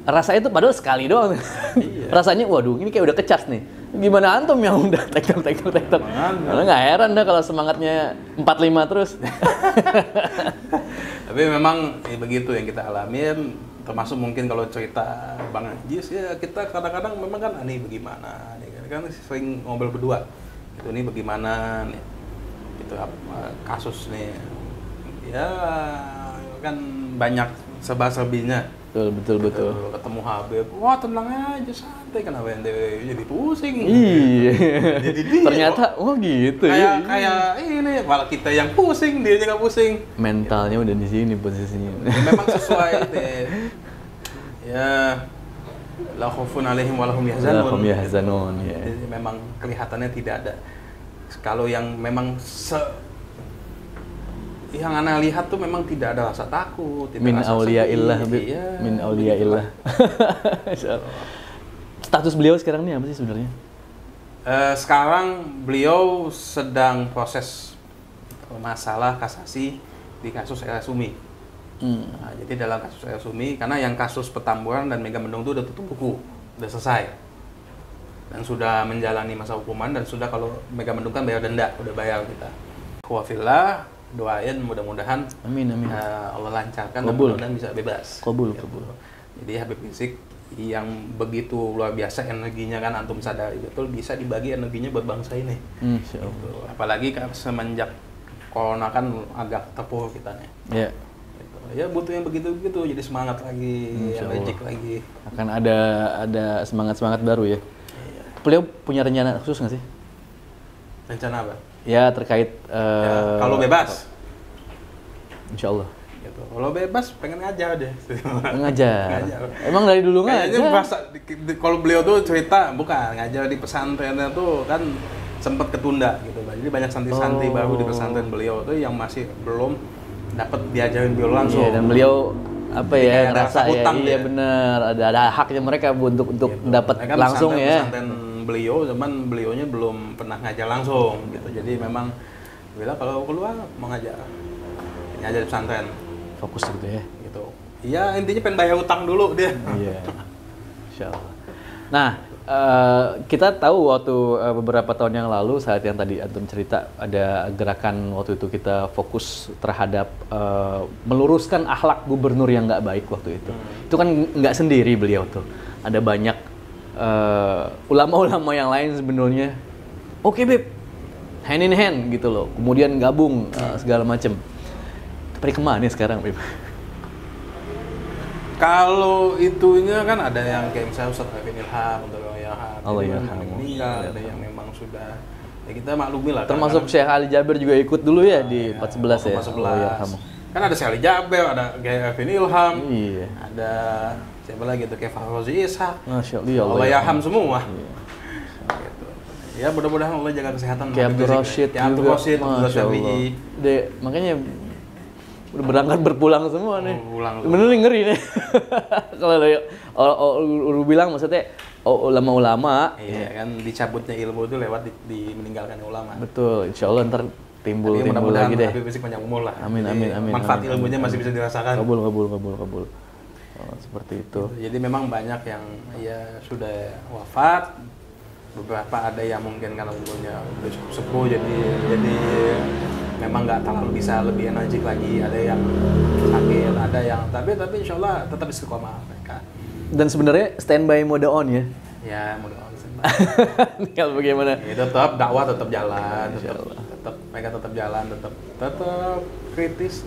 rasanya tuh padahal sekali doang. Iya. Rasanya waduh ini kayak udah kecas nih. Gimana antum yang udah tektok. Karena nggak heran dah kalau semangatnya 45 terus. Tapi memang begitu yang kita alamin, termasuk mungkin kalau cerita Bang Ajis ya kita kadang-kadang memang kan ini bagaimana nih kan sering ngobrol berdua. Itu ini bagaimana nih. Gitu kasus nih. Ya kan banyak serba-serbinya. Betul. Ketemu Habib, wah tenang aja, santai, kenapa yang jadi pusing? Iya. Jadi dia, ternyata, gitu. Kayak ini, malah kita yang pusing, dia nggak pusing. Mentalnya udah di sini posisinya. Ya, memang sesuai deh. Ya, la khaufun alaihim wa lahum yahzanun. Ya. Jadi memang kelihatannya tidak ada. Kalau yang memang yang Ana lihat tuh memang tidak ada rasa takut, min auliyaillah, iya, min auliyaillah. Status beliau sekarang ini apa sih sebenarnya? Sekarang beliau sedang proses masalah kasasi di kasus RS Umi. Nah, jadi dalam kasus RS Umi, karena yang kasus Petamburan dan Megamendung itu udah tutup buku, udah selesai, dan sudah menjalani masa hukuman dan sudah kalau Megamendung kan bayar denda, udah bayar kita. ikhwafillah, doain mudah-mudahan Amin. Allah lancarkan dan Qabul. mudah-mudahan bisa bebas. Qabul. Jadi Habib Rizik yang begitu luar biasa energinya kan, antum sadari betul, bisa dibagi energinya buat bangsa ini. Insya Allah. Gitu. Apalagi kan semenjak corona kan agak terpuruk kita nih. Ya. Gitu. Ya butuh yang begitu-begitu, jadi semangat lagi, Insya Allah. magic lagi. Akan ada semangat baru ya. Iya. Beliau punya rencana khusus nggak sih? Rencana apa? Ya terkait Ya, kalau bebas, Insya Allah. gitu. Kalau bebas pengen ngajar deh. Ngajar. Ngajar. Emang dari dulu Kayaknya ngajar? bahasa kalau beliau tuh cerita bukan ngajar di pesantrennya tuh kan sempat ketunda gitu, Pak. Jadi banyak santri-santri baru di pesantren beliau tuh yang masih belum dapat diajarin beliau langsung. Iya, dan beliau apa Jadi ya kayak ngerasa rasa ya, hutang iya dia. benar ada haknya mereka untuk Gitu. dapat Mereka langsung ya. pesantren beliau, cuman beliaunya belum pernah ngajar langsung gitu. Jadi memang bila kalau keluar mau ngajar di pesantren Fokus gitu ya. gitu. Iya, intinya pengen bayar utang dulu dia. Iya. Insya Allah. Nah, kita tahu waktu beberapa tahun yang lalu saat yang tadi antum cerita ada gerakan waktu itu kita fokus terhadap meluruskan akhlak gubernur yang nggak baik waktu itu. Itu kan nggak sendiri beliau tuh. Ada banyak ulama-ulama yang lain sebenarnya. Oke Beb, hand in hand gitu loh. Kemudian gabung segala macem. Tapi kemana sekarang Beb? Kalau itunya kan ada yang kayak misalnya Ustaz Arifin Ilham, untuk Allah yang yarhamu. meninggal, ada yang memang sudah ya kita maklumi lah. Termasuk Syekh Ali Jabir juga ikut dulu ya di 411 ya. 411. Allah yarhamu. Kan ada Syekh Ali Jabir, ada Kiai Arifin Ilham, Iya. ada siapa lagi tuh kayak Fahrozi Ishak. Masya Allah, ya Allah yarham semua. Iya. Gitu. Ya mudah-mudahan Allah jaga kesehatan. Kayak Abdul Rashid Kayak Abdul juga. Rashid, Abdul Masya Allah. Syafi'i. Makanya udah berangkat berpulang semua nih. Berpulang. Bener nih ngeri nih. Kalau lu bilang maksudnya ulama-ulama. Iya kan dicabutnya ilmu itu lewat di meninggalkan ulama. Betul. Insya Allah ntar timbul Tapi lagi mudah-mudahan deh. Habib Rizik panjang umur lah. Amin, Jadi amin. Manfaat Amin, ilmunya amin, masih bisa dirasakan. Kabul. Oh, seperti itu. Jadi memang banyak yang ya sudah wafat, beberapa ada yang mungkin karena umurnya udah sepuh jadi memang nggak terlalu bisa lebih energik lagi, ada yang sakit, ada yang tapi insya Allah tetap istiqomah mereka. Dan sebenarnya standby mode on ya. Ya mudah-mudahan. Tinggal bagaimana? Ya, tetap dakwah tetap jalan, Insya tetap, Allah. tetap mereka tetap jalan, tetap kritis.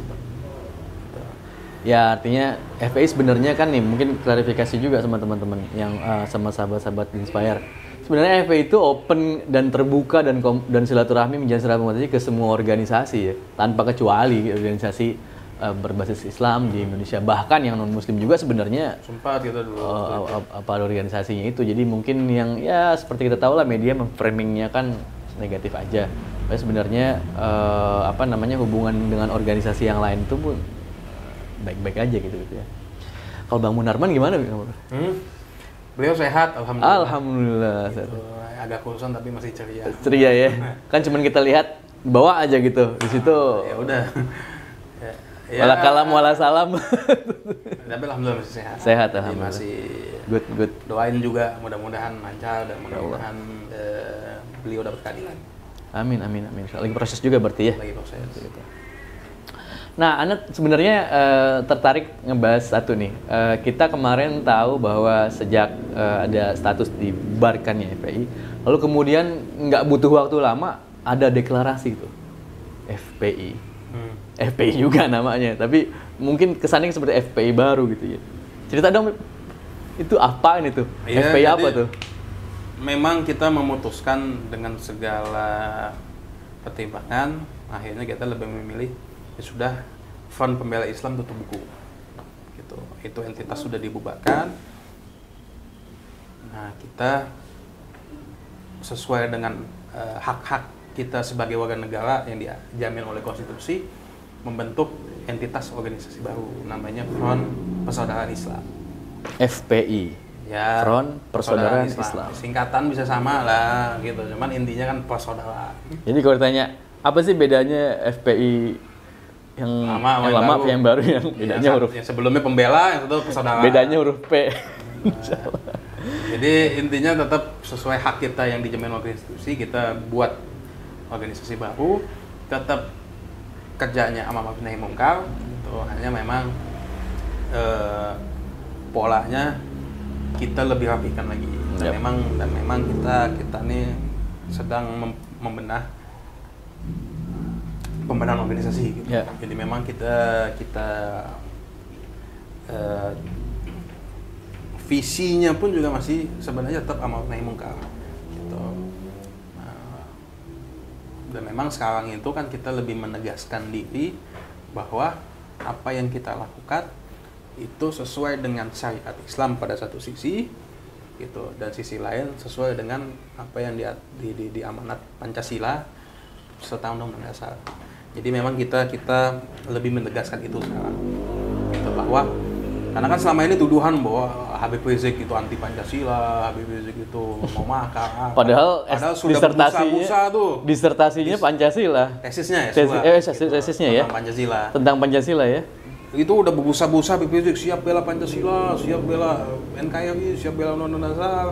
Ya artinya FPI sebenarnya kan nih mungkin klarifikasi juga sama teman-teman yang sama sahabat-sahabat Inspire. Sebenarnya FPI itu open dan terbuka dan silaturahmi menjalin silaturahmi ke semua organisasi ya, tanpa kecuali organisasi berbasis Islam di Indonesia, bahkan yang non Muslim juga sebenarnya Sempat gitu dulu. apa organisasinya itu. Jadi mungkin yang ya seperti kita tahu lah media memframingnya kan negatif aja. Tapi sebenarnya hubungan dengan organisasi yang lain itu pun baik-baik aja gitu ya. Kalau Bang Munarman gimana? Beliau sehat, alhamdulillah. Alhamdulillah. Gitu, agak kurusan tapi masih ceria. Ceria ya. Kan cuman kita lihat bawa aja gitu. Di situ Ya udah. wala kalam wala salam. Tapi alhamdulillah masih sehat. Sehat, Jadi alhamdulillah. masih Good. doain juga mudah-mudahan lancar dan mudah-mudahan beliau dapat keadilan. Amin. Lagi proses juga berarti ya. Lagi proses. Nah, Anda sebenarnya tertarik ngebahas satu nih. Kita kemarin tahu bahwa sejak ada status dibubarkannya FPI, lalu kemudian nggak butuh waktu lama ada deklarasi itu FPI. FPI juga namanya, tapi mungkin kesannya seperti FPI baru gitu ya. Cerita dong, itu apaan itu? Ya, FPI apa tuh? Memang kita memutuskan dengan segala pertimbangan, akhirnya kita lebih memilih ya sudah Front Pembela Islam tutup buku. Gitu. Itu entitas sudah dibubarkan. Nah, kita sesuai dengan hak-hak kita sebagai warga negara yang dijamin oleh konstitusi membentuk entitas organisasi baru namanya Front Persaudaraan Islam. FPI. Ya, Front Persaudaraan Islam. Singkatan bisa sama lah gitu, cuman intinya kan persaudaraan. Jadi kalau ditanya apa sih bedanya FPI yang lama yang baru yang bedanya huruf yang sebelumnya pembela, yang satu persaudaraan. bedanya huruf P. Jadi intinya tetap sesuai hak kita yang dijamin oleh konstitusi, kita buat organisasi baru tetap kerjanya amar ma'ruf nahi munkar, itu hanya memang polanya kita lebih rapikan lagi. Dan memang kita nih sedang membenahan organisasi gitu. Jadi memang kita visinya pun juga masih sebenarnya tetap amar ma'ruf nahi munkar gitu. Dan memang sekarang itu kan kita lebih menegaskan diri bahwa apa yang kita lakukan itu sesuai dengan syariat Islam pada satu sisi gitu, dan sisi lain sesuai dengan apa yang di amanat Pancasila serta Undang-Undang Dasar. Jadi memang kita lebih menegaskan itu sekarang gitu, bahwa karena kan selama ini tuduhan bahwa Habib Rizik itu anti Pancasila, Habib Rizik itu mau makar. Padahal sudah disertasinya Pancasila. Tesisnya tesisnya ya. Pancasila. Tentang Pancasila ya. Itu udah berbusa-busa Habib Rizik siap bela Pancasila, siap bela NKRI, siap bela Undang-Undang Dasar.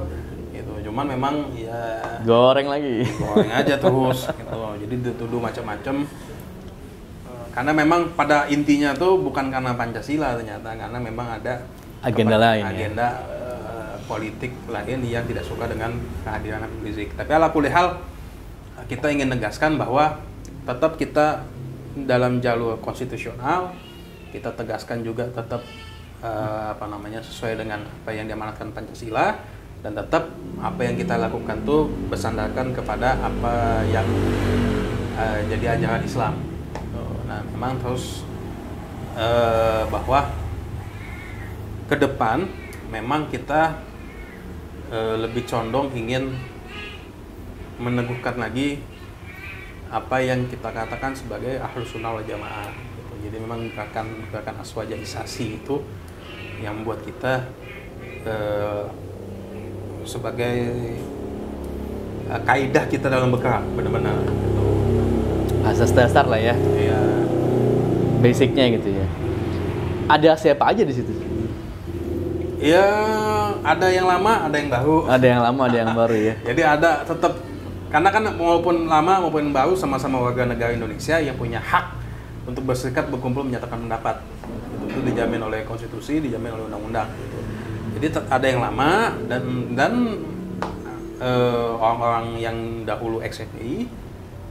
Gitu. Cuman memang ya goreng aja terus gitu. Jadi dituduh macam-macam. Karena memang pada intinya tuh bukan karena Pancasila ternyata, karena memang ada agenda lain, politik lain yang tidak suka dengan kehadiran Habib Rizik. Tapi ala kulli hal kita ingin negaskan bahwa tetap kita dalam jalur konstitusional, kita tegaskan juga tetap sesuai dengan apa yang diamanatkan Pancasila, dan tetap apa yang kita lakukan tuh bersandarkan kepada apa yang jadi ajaran Islam. Nah, memang terus bahwa ke depan memang kita lebih condong ingin meneguhkan lagi apa yang kita katakan sebagai Ahlus Sunnah wal Jamaah. Gitu. Jadi memang gerakan aswajaisasi itu yang membuat kita sebagai kaidah kita dalam bergerak benar-benar. Gitu. Asas dasar lah ya. Iya. Basicnya gitu ya. Ada siapa aja di situ? Ya, ada yang lama, ada yang baru. Ada yang lama, ada yang baru ya. Jadi ada tetap, karena kan maupun lama maupun baru sama-sama warga negara Indonesia yang punya hak untuk berserikat, berkumpul, menyatakan pendapat. Itu dijamin oleh konstitusi, dijamin oleh undang-undang. Gitu. Jadi ada yang lama dan orang-orang yang dahulu ex-FPI,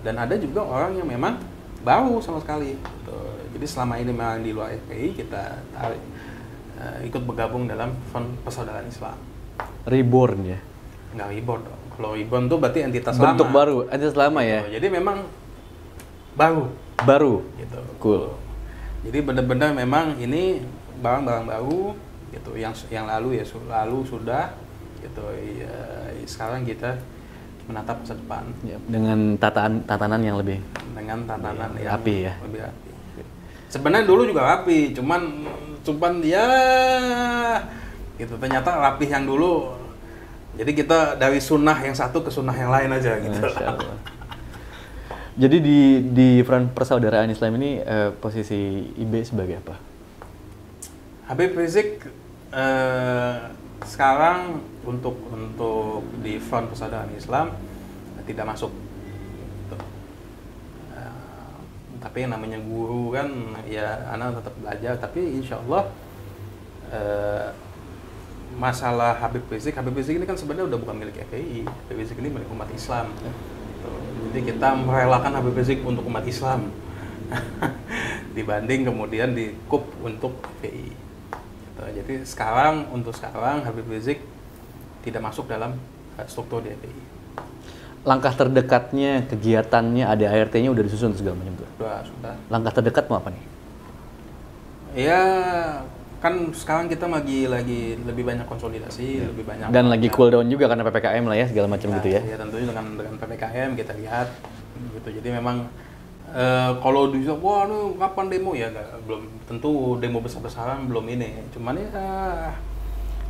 dan ada juga orang yang memang baru sama sekali. Gitu. Jadi selama ini memang di luar FPI kita ikut bergabung dalam Front Persaudaraan Islam. Reborn ya? Nggak reborn dong. Kalau reborn tuh berarti entitas lama. Bentuk baru, entitas lama ya? Jadi memang baru. Gitu. Cool. Jadi benar-benar memang ini barang-barang baru gitu, yang lalu sudah gitu. Ya, sekarang kita menatap masa depan ya, dengan tatanan yang lebih yang rapi ya. Lebih rapi. Sebenarnya dulu juga rapi, cuman ya gitu, ternyata rapi yang dulu. Jadi kita dari sunnah yang satu ke sunnah yang lain aja gitu. Jadi di Front Persaudaraan Islam ini posisi IB sebagai apa? Habib Rizik sekarang untuk di Front Persaudaraan Islam tidak masuk. Gitu. Tapi yang namanya guru kan ya anak tetap belajar, tapi insya Allah masalah Habib Rizik ini kan sebenarnya udah bukan milik FPI. Habib Rizik ini milik umat Islam. Gitu. Jadi kita merelakan Habib Rizik untuk umat Islam dibanding kemudian dikup untuk FPI. Gitu. Jadi untuk sekarang Habib Rizik tidak masuk dalam struktur di FPI. Langkah terdekatnya, kegiatannya, ada ART-nya udah disusun segala macam tuh? Sudah. Langkah terdekat mau apa nih? Ya, kan sekarang kita lagi lebih banyak konsolidasi, lebih banyak. Dan lagi cool down juga karena PPKM lah ya, segala macam gitu ya? Ya tentunya dengan PPKM kita lihat gitu. Jadi memang kalau dibilang, wah ini kapan demo ya? Belum tentu demo besar-besaran, belum ini. Cuman ya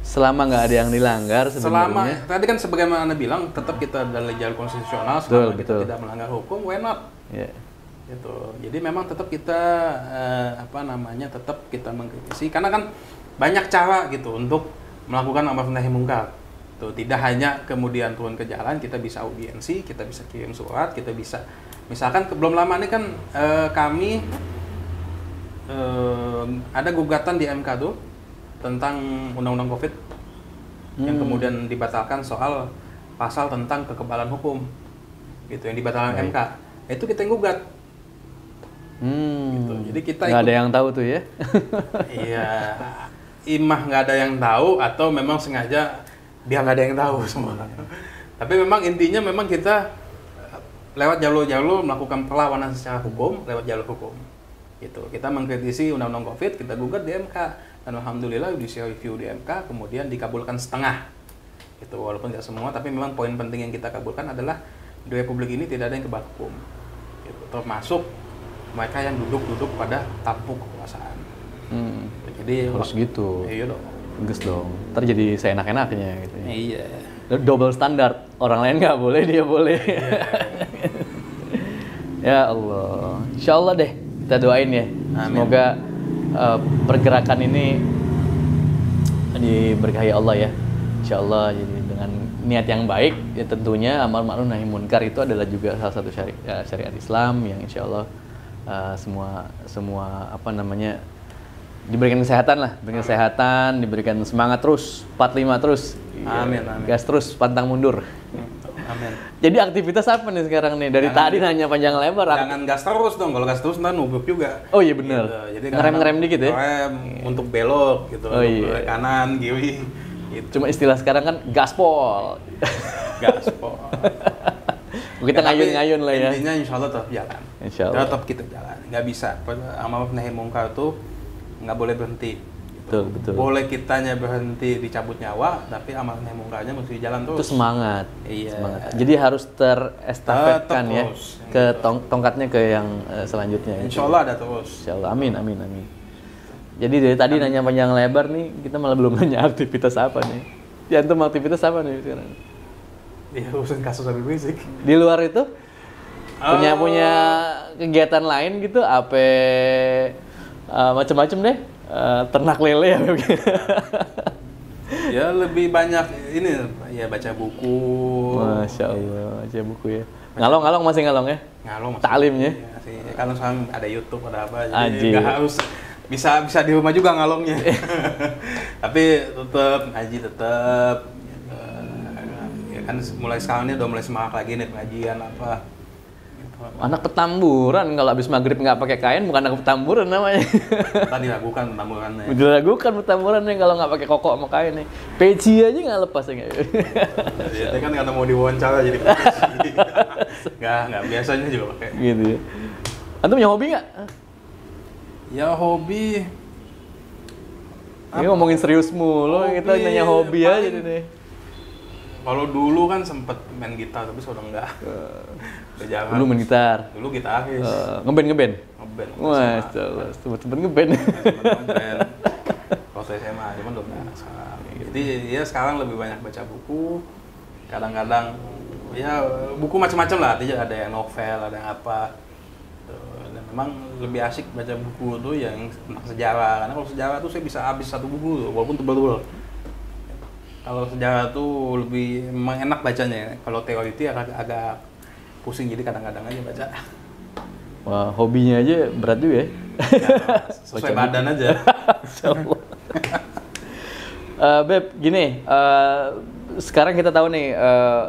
selama nggak ada yang dilanggar sebenarnya. Tadi kan sebagaimana Anda bilang, tetap kita dalam jalur konstitusional, selama kita tidak melanggar hukum, why not? Yeah. Gitu. Jadi memang tetap kita tetap kita mengkritisi, karena kan banyak cara gitu untuk melakukan amar nahi munkar. Tuh, tidak hanya kemudian turun ke jalan, kita bisa audiensi, kita bisa kirim surat, kita bisa Misalkan belum lama ini kan kami ada gugatan di MK tuh tentang undang-undang COVID yang kemudian dibatalkan soal pasal tentang kekebalan hukum, gitu yang dibatalkan MK. Itu kita yang gugat. Gitu. Jadi kita nggak ada yang tahu tuh ya? Iya, imah nggak ada yang tahu atau memang sengaja dia nggak ada yang tahu semua. Tapi memang intinya memang kita lewat jalur-jalur melakukan perlawanan secara hukum, lewat jalur hukum. Gitu. Kita mengkritisi undang-undang COVID, kita gugat di MK, dan alhamdulillah judicial review di MK kemudian dikabulkan setengah. Gitu. Walaupun tidak semua, tapi memang poin penting yang kita kabulkan adalah di Republik ini tidak ada yang kebal hukum. Gitu. Termasuk mereka yang duduk pada tampuk kekuasaan. Jadi harus gitu. Iya dong. Bagus dong. Ntar jadi seenak-enaknya gitu. Iya. Double standar. Orang lain nggak boleh, dia boleh. Ya Allah. Insya Allah deh. Kita doain ya. Amin. Semoga pergerakan ini diberkahi Allah ya. Insya Allah jadi dengan niat yang baik ya tentunya amar ma'ruf nahi munkar itu adalah juga salah satu syariat Islam yang insya Allah semua apa namanya diberikan kesehatan lah, diberikan kesehatan, diberikan semangat terus, 45 terus. Amin, amin. Gas terus, pantang mundur. Amin. Jadi aktivitas apa nih sekarang nih? Dari tadi nanya panjang lebar. Jangan gas terus dong, kalau gas terus ntar nubruk juga. Oh iya benar. Gitu. Jadi ngerem dikit ya? Ngerem untuk belok gitu, oh, iya. kanan, kiri. Gitu. Cuma istilah sekarang kan gaspol. Gaspol. Kita ngayun-ngayun lah ya. Intinya insya Allah tetap jalan. Insya Allah. Tetap kita jalan. Nggak bisa. Amar ma'ruf nahi munkar tuh nggak boleh berhenti. Betul, betul. Boleh kitanya berhenti dicabut nyawa, tapi amar nahi munkarnya mesti jalan terus. Itu semangat. Iya. Semangat. Jadi harus terestafetkan ya terus. ke tongkatnya ke yang selanjutnya. Insya Allah ada terus. Insya Allah. Amin, amin, amin. Jadi dari tadi nanya panjang lebar nih, kita malah belum nanya aktivitas apa nih. Ya antum aktivitas apa nih sekarang? Ya urusan kasus Habib Rizik. Di luar itu punya kegiatan lain gitu, apa macam-macam deh. Ternak lele ya. Ya lebih banyak ini ya baca buku. Masya Allah, baca buku ya. Ngalong masih ngalong ya? Ngalong masih. Taklimnya? Ya, kalau sekarang ada YouTube ada apa, jadi nggak harus bisa di rumah juga ngalongnya. Tapi tetap ngaji tetap. Ya kan mulai sekarang ini udah mulai semangat lagi nih pengajian apa. Anak petamburan, kalau habis maghrib nggak pakai kain bukan anak petamburan namanya. Tadi diragukan petamburannya. Diragukan petamburannya kalau nggak pakai koko sama kain nih. Peci aja nggak lepas ya. Jadi kan karena mau diwawancara jadi peci. Nggak biasanya juga pakai. Gitu ya. Antum punya hobi nggak? Ya hobi. Ini ngomongin serius mulu, kita nanya hobi aja nih. Kalau dulu kan sempet main gitar, tapi sudah enggak. Dulu main gitar. Dulu gitaris. Ngeband. Masya Allah, sempet ngeband. Waktu SMA, cuman udah enggak sekarang. Jadi ya sekarang lebih banyak baca buku. Kadang-kadang ya buku macam-macam lah. Artinya ada yang novel, ada yang apa. Dan memang lebih asik baca buku tuh yang tentang sejarah. Karena kalau sejarah tuh saya bisa habis satu buku tuh, walaupun tebal-tebal. Kalau sejarah tuh lebih memang enak bacanya. Kalau teori itu agak pusing, jadi kadang-kadang aja baca. Wah, hobinya aja berat juga ya. Sesuai badan aja. Beb, gini, sekarang kita tahu nih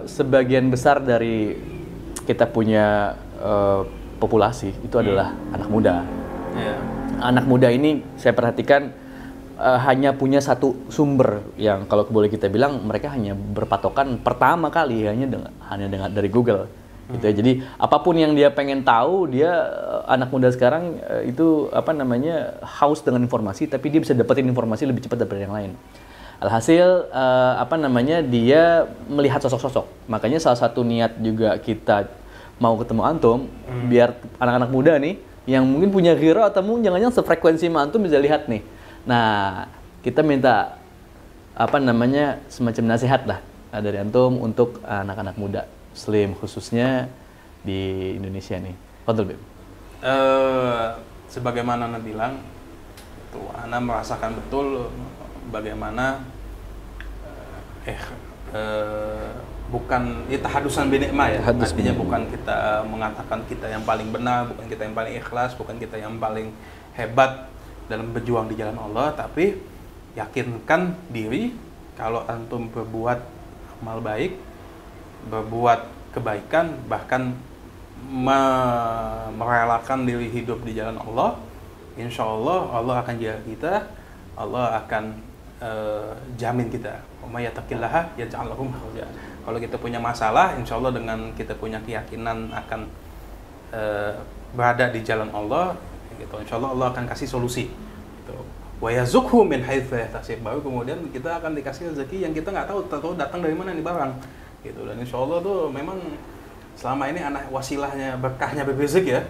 sebagian besar dari kita punya populasi itu adalah anak muda. Yeah. Anak muda ini saya perhatikan hanya punya satu sumber yang kalau boleh kita bilang mereka hanya berpatokan pertama kali hanya dengan dari Google gitu ya. Jadi apapun yang dia pengen tahu, dia anak muda sekarang itu apa namanya haus dengan informasi, tapi dia bisa dapetin informasi lebih cepat daripada yang lain. Alhasil apa namanya dia melihat sosok-sosok. Makanya salah satu niat juga kita mau ketemu antum biar anak-anak muda nih yang mungkin punya hero atau mungkin jangan-jangan sefrekuensi sama antum bisa lihat nih. Nah, kita minta apa namanya semacam nasihat lah dari antum untuk anak-anak muda Muslim khususnya di Indonesia nih. Fadhil, Beb. Sebagaimana Anda bilang, tuh Anda merasakan betul bagaimana bukan tahadusan binikmah ya. Tahadus Artinya binikmah. bukan kita mengatakan kita yang paling benar, bukan kita yang paling ikhlas, bukan kita yang paling hebat dalam berjuang di jalan Allah, tapi yakinkan diri kalau antum berbuat amal baik, berbuat kebaikan, bahkan merelakan diri hidup di jalan Allah, insya Allah Allah akan jaga kita, Allah akan jamin kita. Wa may yattaqillaha yaj'al lahu makhraja. Kalau kita punya masalah, insya Allah dengan kita punya keyakinan akan berada di jalan Allah, gitu, insya Allah Allah akan kasih solusi. Gitu. Wa yazukhu min haitsu la yahtasib. Baru kemudian kita akan dikasih rezeki yang kita nggak tahu datang dari mana nih barang. Gitu. Dan insya Allah tuh memang selama ini anak wasilahnya berkahnya Habib Rizik ya,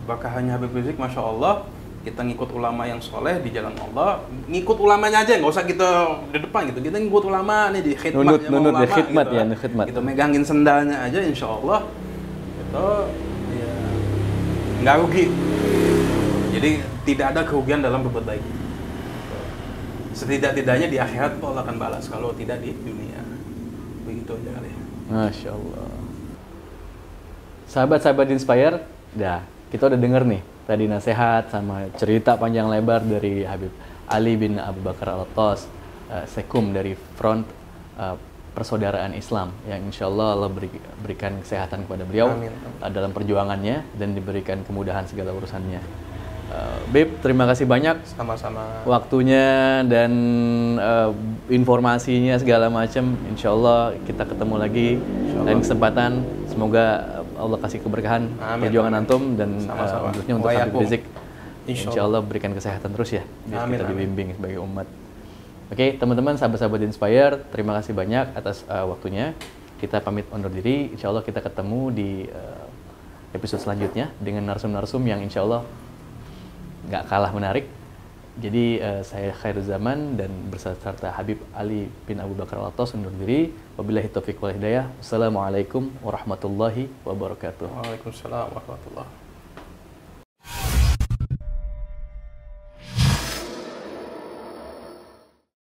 berkahnya Habib Rizik, masya Allah, kita ngikut ulama yang soleh di jalan Allah, ngikut ulamanya aja, nggak usah kita di depan gitu, kita ngikut ulama nih di khidmatnya Nunut ulama di khidmat gitu, ya, di khidmat. gitu, megangin sendalnya aja, insya Allah itu ya nggak rugi. Jadi tidak ada kerugian dalam berbuat baik. Setidak-tidaknya di akhirat Allah akan balas, kalau tidak di dunia. Begitu aja kali. Masya Allah. Sahabat-sahabat Inspire, kita udah denger nih tadi nasihat sama cerita panjang lebar dari Habib Ali bin Abu Bakar Al-Attas, Sekum dari Front Persaudaraan Islam, yang insya Allah berikan kesehatan kepada beliau. Amin. Dalam perjuangannya dan diberikan kemudahan segala urusannya. Bib, terima kasih banyak Sama-sama. waktunya dan informasinya segala macam. Insya Allah kita ketemu lagi lain kesempatan. Semoga Allah kasih keberkahan perjuangan antum dan khususnya untuk Habib Rizik. Insya Allah berikan kesehatan terus ya, biar kita dibimbing sebagai umat. Oke, teman-teman, sahabat-sahabat Inspire, terima kasih banyak atas waktunya. Kita pamit undur diri. Insya Allah kita ketemu di episode selanjutnya dengan narsum-narsum yang insya Allah nggak kalah menarik. Jadi saya Khairul Zaman dan berserta Habib Ali bin Abu Bakar Al-Attas undur diri. Wabillahi taufiq wal hidayah. Wassalamualaikum warahmatullahi wabarakatuh. Waalaikumsalam warahmatullahi wabarakatuh.